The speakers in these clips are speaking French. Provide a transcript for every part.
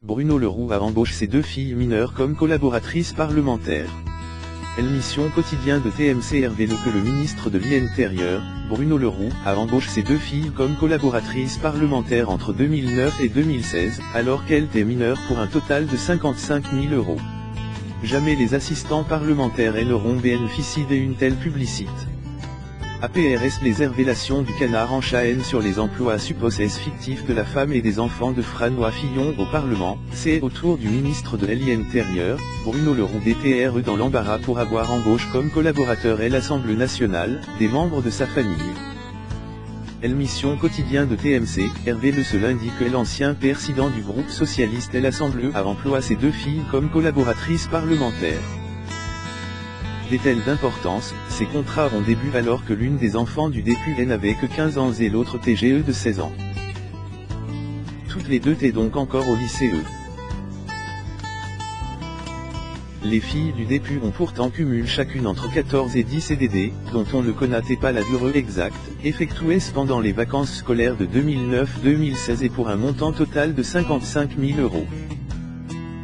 Bruno Leroux embauche ses 2 filles mineures comme collaboratrices parlementaires. Mission quotidien de TMC. Hervé Le que le ministre de l'Intérieur, Bruno Leroux, embauche ses 2 filles comme collaboratrices parlementaires entre 2009 et 2016, alors qu'elles étaient mineures pour un total de 55 000 €. Jamais les assistants parlementaires n'auront bénéficié d'une telle publicité. APRS. Les révélations du Canard enchaînent sur les emplois supposés fictifs de la femme et des enfants de François Fillon au Parlement. C'est au tour du ministre de l'Intérieur, Bruno Leroux d'être dans l'embarras pour avoir embauché comme collaborateur à l'Assemblée nationale, des membres de sa famille. Mission quotidien de TMC. Hervé Le ce lundi que l'ancien président du groupe socialiste à l'Assemblée emploie ses 2 filles comme collaboratrices parlementaires. Est-elle d'importance, ces contrats ont début alors que l'une des enfants du député n'avait que 15 ans et l'autre TGE de 16 ans. Toutes les deux étaient donc encore au lycée. Les filles du député ont pourtant cumulé chacune entre 14 et 10 CDD, dont on ne connaissait pas la durée exacte, effectués pendant les vacances scolaires de 2009-2016 et pour un montant total de 55 000 €.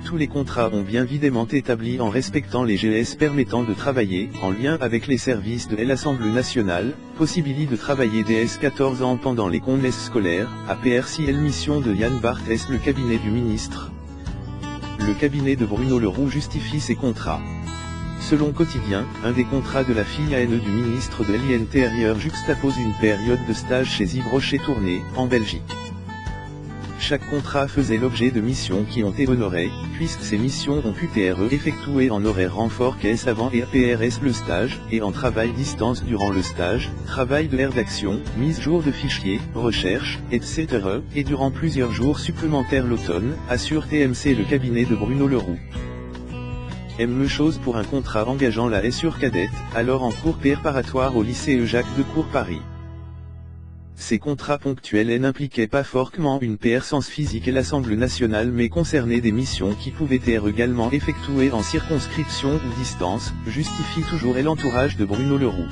Tous les contrats ont bien évidemment établi en respectant les GS permettant de travailler, en lien avec les services de l'Assemblée nationale, possibilité de travailler dès 14 ans pendant les congés scolaires, APRC. Mission de Yann Barthès. Le cabinet du ministre. Le cabinet de Bruno Leroux justifie ces contrats. Selon Quotidien, un des contrats de la fille du ministre de l'Intérieur juxtapose une période de stage chez Yves Rocher-Tournai, en Belgique. Chaque contrat faisait l'objet de missions qui ont été honorées, puisque ces missions ont pu être effectuées en horaire renfort caisse avant et APRS le stage, et en travail distance durant le stage, travail de rédaction, mise jour de fichiers, recherche, etc., et durant plusieurs jours supplémentaires l'automne, assure TMC. Le cabinet de Bruno Leroux. Même chose pour un contrat engageant la sur cadette, alors en cours préparatoire au lycée Jacques Decour Paris. Ces contrats ponctuels n'impliquaient pas forcément une présence physique à l'Assemblée nationale mais concernaient des missions qui pouvaient être également effectuées en circonscription ou distance, justifie toujours l'entourage de Bruno Leroux.